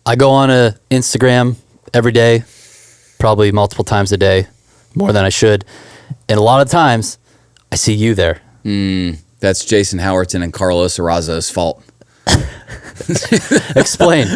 I go on a Instagram every day, probably multiple times a day, more than I should. And a lot of times I see you there. That's Jason Howerton and Carlos Arazo's fault. Explain.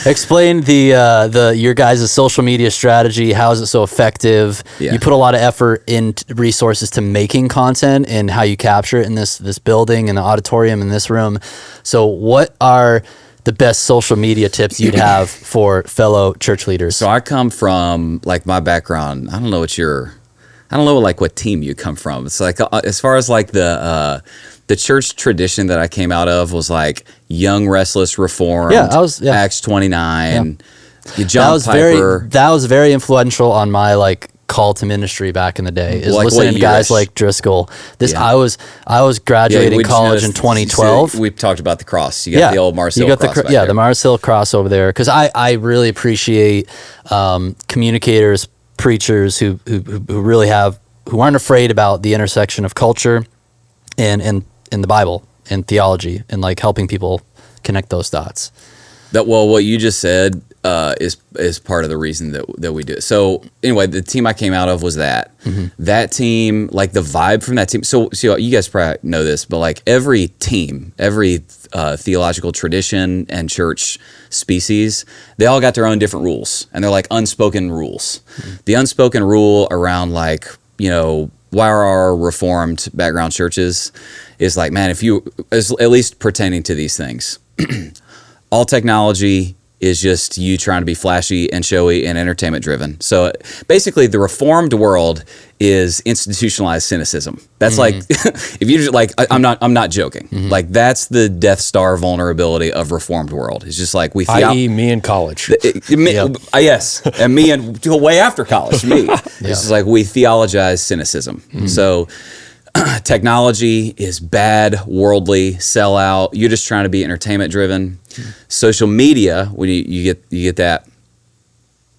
Explain your guys' social media strategy. How is it so effective? Yeah. You put a lot of effort in resources to making content and how you capture it in this building and the auditorium in this room. So what are the best social media tips you'd have for fellow church leaders? So I come from, like, my background. I don't know what team you come from. It's like, as far as like the church tradition that I came out of was like Young, Restless, Reformed. Acts 29. John Piper. That was very influential on my like call to ministry back in the day. Is like listening to guys like Driscoll. I was graduating college in 2012. We've talked about the cross. You got the old Mars Hill cross. The Mars Hill cross over there. Because I really appreciate communicators, preachers who really who aren't afraid about the intersection of culture and in the Bible and theology and like helping people connect those dots. What you just said is part of the reason that we do it. So anyway, the team I came out of was that. That team, like the vibe from that team. So you guys probably know this, but like every team, every theological tradition and church species, they all got their own different rules, and they're like unspoken rules. The unspoken rule around like, YRR Reformed background churches is like, man, at least pertaining to these things, all technology is just you trying to be flashy and showy and entertainment driven. So basically the Reformed world is institutionalized cynicism. That's like, if you just like, I'm not joking. Like that's the Death Star vulnerability of Reformed world. It's just like i.e. me in college. Yes. And me and way after college, me. It's just like we theologize cynicism. So technology is bad, worldly, sell out. You're just trying to be entertainment driven. Social media, when you get that,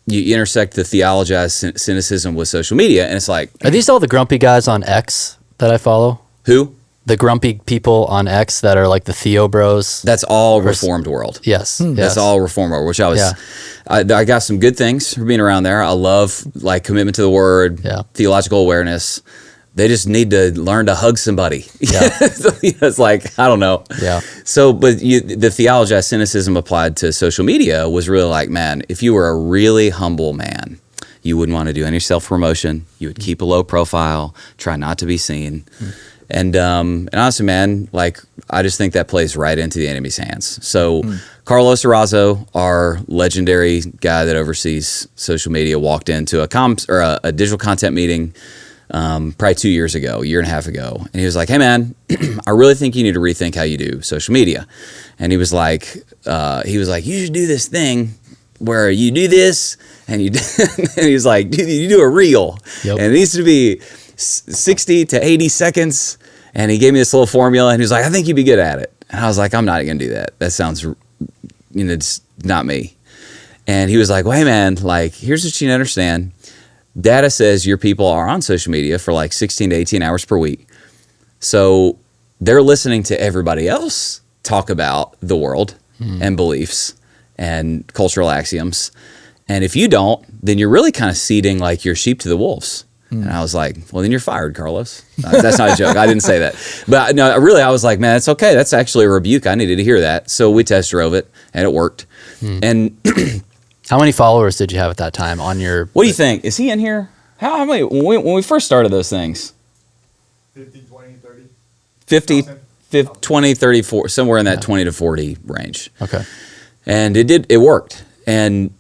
you intersect the theologized cynicism with social media, and it's like, are these all the grumpy guys on X that I follow? Who? The grumpy people on X that are like the Theo bros. That's all Reformed world. Yes. That's all Reformed world, which I got some good things for being around there. I love like commitment to the word, theological awareness. They just need to learn to hug somebody. It's like, I don't know. So, but the theologized cynicism applied to social media was really like, man, if you were a really humble man, you wouldn't want to do any self-promotion. You would keep a low profile, try not to be seen. And honestly, man, like, I just think that plays right into the enemy's hands. So Carlos Arazo, our legendary guy that oversees social media, walked into a digital content meeting probably 2 years ago, a year and a half ago. And he was like, hey man, I really think you need to rethink how you do social media. And he was like, you should do this thing where you do this and you and he was like, you do a reel and it needs to be 60 to 80 seconds. And he gave me this little formula and he was like, I think you'd be good at it. And I was like, I'm not going to do that. That sounds, it's not me. And he was like, well, hey man, like, here's what you need to understand. Data says your people are on social media for like 16 to 18 hours per week. So they're listening to everybody else talk about the world and beliefs and cultural axioms. And if you don't, then you're really kind of ceding like your sheep to the wolves. And I was like, well, then you're fired, Carlos. That's not a joke. I didn't say that. But no, really, I was like, man, it's okay. That's actually a rebuke. I needed to hear that. So we test drove it and it worked. And how many followers did you have at that time on your... What do you think? Is he in here? How many? When we first started those things? 50, 20, 30. 50, 20, 30, 40, somewhere in that 20 to 40 range. Okay. And it worked. And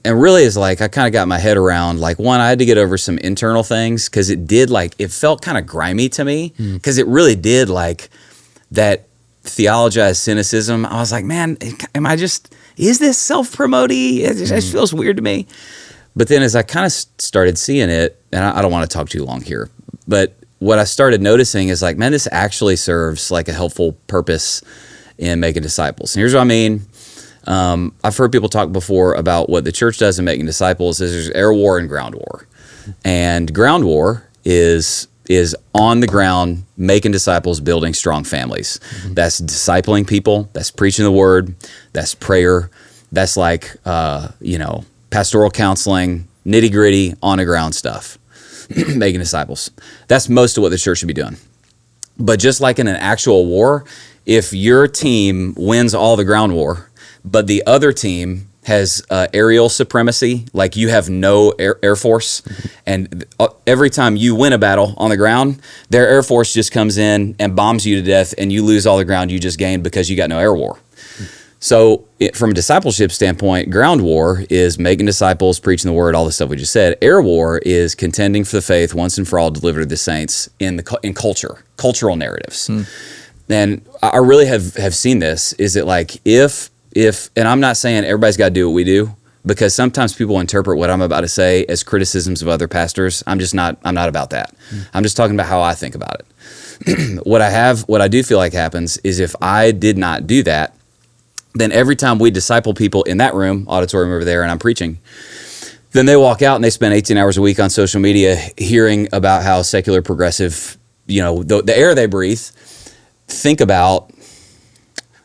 really is like, I kind of got my head around, like, one, I had to get over some internal things because it felt kind of grimy to me because it really did like that theologized cynicism. I was like, man, is this self-promoting? It just feels weird to me. But then as I kind of started seeing it, and I don't want to talk too long here, but what I started noticing is like, man, this actually serves like a helpful purpose in making disciples. And here's what I mean. I've heard people talk before about what the church does in making disciples is there's air war and ground war. And ground war is on the ground, making disciples, building strong families. That's discipling people. That's preaching the word. That's prayer. That's like, pastoral counseling, nitty gritty, on the ground stuff, making disciples. That's most of what the church should be doing. But just like in an actual war, if your team wins all the ground war, but the other team has aerial supremacy, like you have no air force, and every time you win a battle on the ground, their air force just comes in and bombs you to death, and you lose all the ground you just gained because you got no air war. So from a discipleship standpoint, ground war is making disciples, preaching the word, all the stuff we just said. Air war is contending for the faith once and for all delivered to the saints in cultural narratives. And I really have seen this, is that like if, and I'm not saying everybody's got to do what we do, because sometimes people interpret what I'm about to say as criticisms of other pastors. I'm not about that. I'm just talking about how I think about it. What I do feel like happens is if I did not do that, then every time we disciple people in that room, auditorium over there, and I'm preaching, then they walk out and they spend 18 hours a week on social media hearing about how secular progressive, the air they breathe. Think about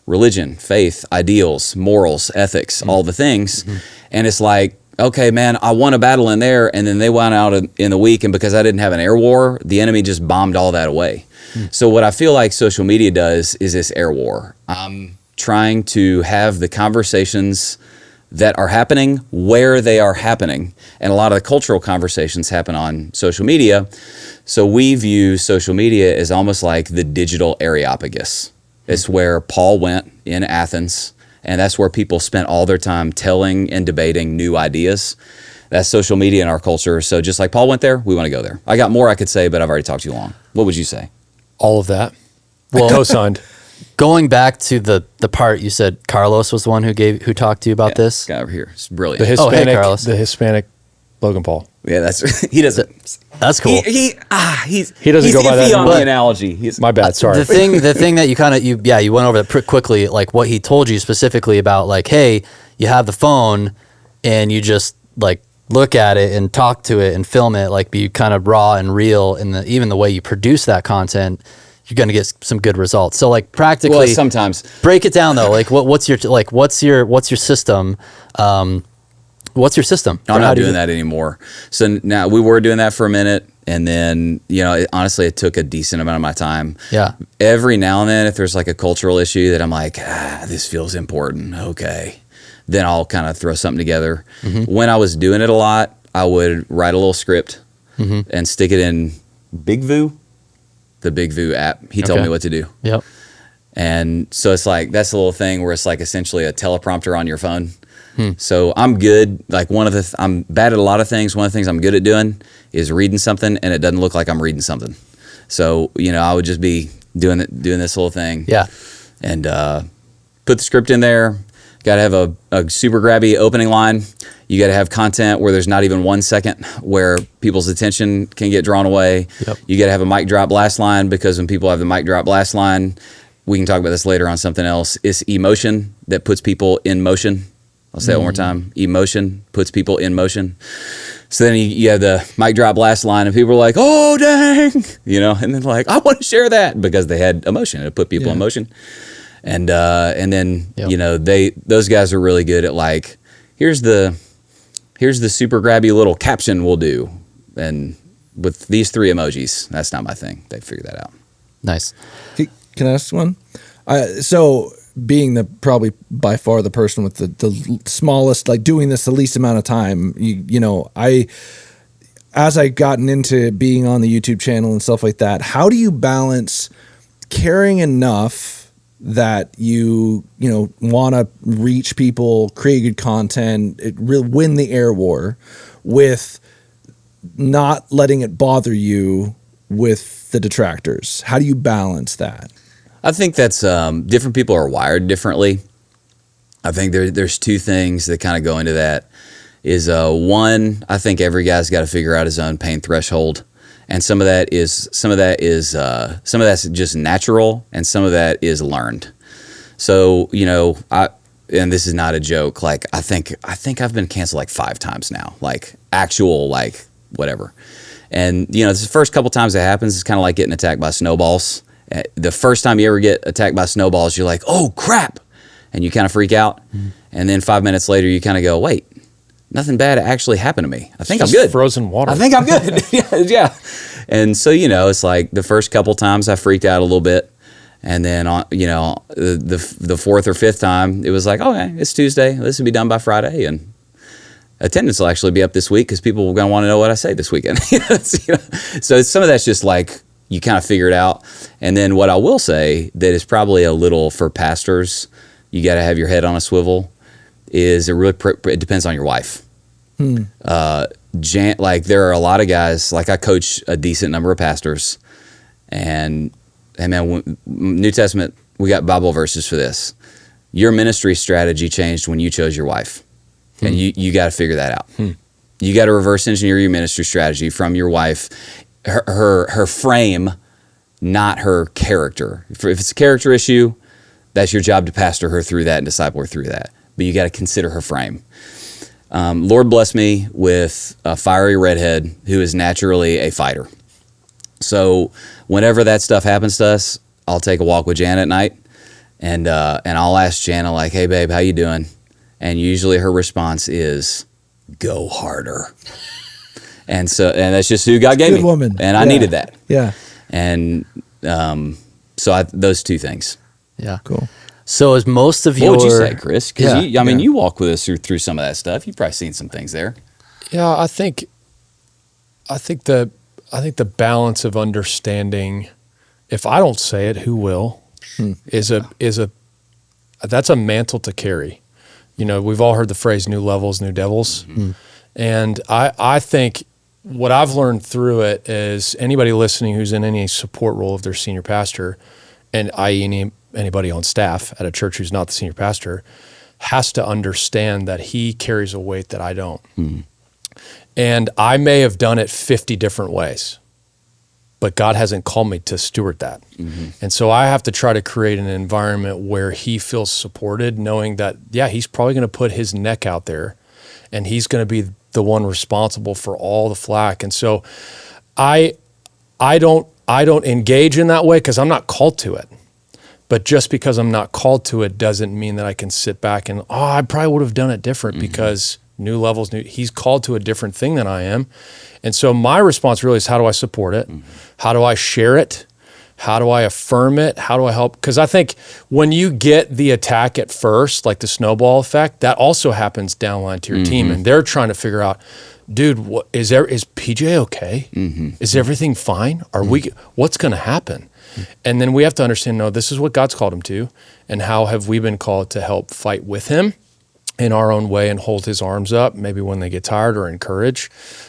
religion, faith, ideals, morals, ethics, all the things. And it's like, okay, man, I won a battle in there, and then they went out in the week, and because I didn't have an air war, the enemy just bombed all that away. So what I feel like social media does is this air war. I'm trying to have the conversations that are happening where they are happening. And a lot of the cultural conversations happen on social media. So we view social media as almost like the digital Areopagus. It's where Paul went in Athens, and that's where people spent all their time telling and debating new ideas. That's social media in our culture. So just like Paul went there, we want to go there. I got more I could say, but I've already talked too long. What would you say? All of that. Well, Co-signed. Going back to the part you said Carlos was the one who talked to you about this. Guy over here. It's brilliant. The Hispanic Logan Paul. Yeah, he doesn't. That's cool. He doesn't go by that on the analogy. My bad. Sorry. The thing that you went over that pretty quickly, like what he told you specifically about, like, hey, you have the phone and you just like look at it and talk to it and film it, like be kind of raw and real, and even the way you produce that content, you're going to get some good results. So like practically, well, sometimes break it down though. Like what's your system? What's your system? I'm not doing that anymore. So now we were doing that for a minute, and then honestly, it took a decent amount of my time. Yeah. Every now and then, if there's like a cultural issue that I'm like, this feels important, okay, then I'll kind of throw something together. When I was doing it a lot, I would write a little script and stick it in BigVoo, the BigVoo app. He told me what to do. Yep. And so it's like, that's a little thing where it's like essentially a teleprompter on your phone. So I'm good. Like I'm bad at a lot of things. One of the things I'm good at doing is reading something, and it doesn't look like I'm reading something. So, I would just be doing this little thing. Yeah. And put the script in there. Got to have a super grabby opening line. You got to have content where there's not even 1 second where people's attention can get drawn away. Yep. You got to have a mic drop last line, because when people have the mic drop last line, we can talk about this later on something else. It's emotion that puts people in motion. I'll say it one more time. Emotion puts people in motion. So then you have the mic drop last line, and people are like, oh, dang, and then like, I want to share that, because they had emotion. It put people in motion. And then, those guys are really good at like, here's the super grabby little caption we'll do. And with these 3 emojis, that's not my thing. They figured that out. Nice. Can I ask one? So being probably by far the person with the smallest, like doing this the least amount of time, as I gotten into being on the YouTube channel and stuff like that, how do you balance caring enough that you want to reach people, create good content, win the air war, with not letting it bother you with the detractors? How do you balance that? I think that's different people are wired differently. I think there's 2 things that kind of go into that. Is one, I think every guy's got to figure out his own pain threshold, and some of that's just natural, and some of that is learned. So and this is not a joke. Like I think I've been canceled like 5 times now, like actual like whatever. And this the first couple times it happens, it's kind of like getting attacked by snowballs. The first time you ever get attacked by snowballs, you're like, oh crap, and you kind of freak out. And then 5 minutes later, you kind of go, wait, nothing bad actually happened to me. I think I'm Just good. frozen water. I think I'm good. yeah. And so, it's like the first couple times I freaked out a little bit. And then, the fourth or fifth time, it was like, okay, it's Tuesday. This will be done by Friday. And attendance will actually be up this week because people are going to want to know what I say this weekend. So some of that's just like you kind of figure it out. And then what I will say that is probably a little for pastors, you got to have your head on a swivel, is it depends on your wife. Like there are a lot of guys, like I coach a decent number of pastors, and man, New Testament, we got Bible verses for this. Your ministry strategy changed when you chose your wife. And you got to figure that out. You got to reverse engineer your ministry strategy from your wife, her frame, not her character. If it's a character issue, that's your job to pastor her through that and disciple her through that. But you got to consider her frame. Lord bless me with a fiery redhead who is naturally a fighter. So whenever that stuff happens to us, I'll take a walk with Jana at night, and I'll ask Jana, like, hey, babe, how you doing? And usually her response is, go harder. And that's just who God gave me. Good woman. And I needed that. Yeah. And those two things. Yeah. Cool. So as most of What your... would you say, Chris? Because Yeah. you walk with us through some of that stuff. You've probably seen some things there. Yeah, I think the balance of understanding, if I don't say it, who will, is that's a mantle to carry. We've all heard the phrase "new levels, new devils," and I think what I've learned through it is anybody listening who's in any support role of their senior pastor, and i.e. anybody on staff at a church who's not the senior pastor, has to understand that he carries a weight that I don't. And I may have done it 50 different ways, but God hasn't called me to steward that. And so I have to try to create an environment where he feels supported, knowing that, he's probably going to put his neck out there and he's going to be the one responsible for all the flack. And so I don't engage in that way because I'm not called to it. But just because I'm not called to it doesn't mean that I can sit back and, I probably would have done it different because new levels, he's called to a different thing than I am. And so my response really is, how do I support it? How do I share it? How do I affirm it? How do I help? Because I think when you get the attack at first, like the snowball effect, that also happens downline to your team. And they're trying to figure out, dude, is PJ okay? Is everything fine? What's going to happen? And then we have to understand, no, this is what God's called him to. And how have we been called to help fight with him in our own way and hold his arms up, maybe when they get tired, or encourage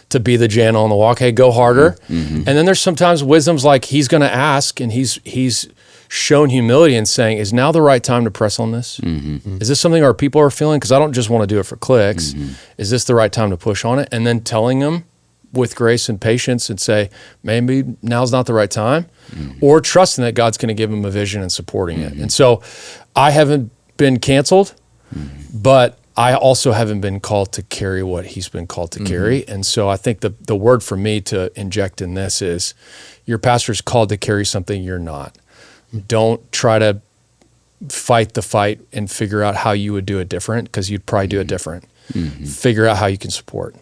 to be the Jan on the walk, hey, go harder. And then there's sometimes wisdom's like he's going to ask, and he's shown humility in saying, is now the right time to press on this? Is this something our people are feeling? Because I don't just want to do it for clicks. Is this the right time to push on it? And then telling them with grace and patience and say, maybe now's not the right time, or trusting that God's going to give them a vision and supporting it. And so I haven't been canceled, but I also haven't been called to carry what he's been called to carry. And so I think the word for me to inject in this is, your pastor's called to carry something you're not. Don't try to fight the fight and figure out how you would do it different, because you'd probably do it different. Figure out how you can support.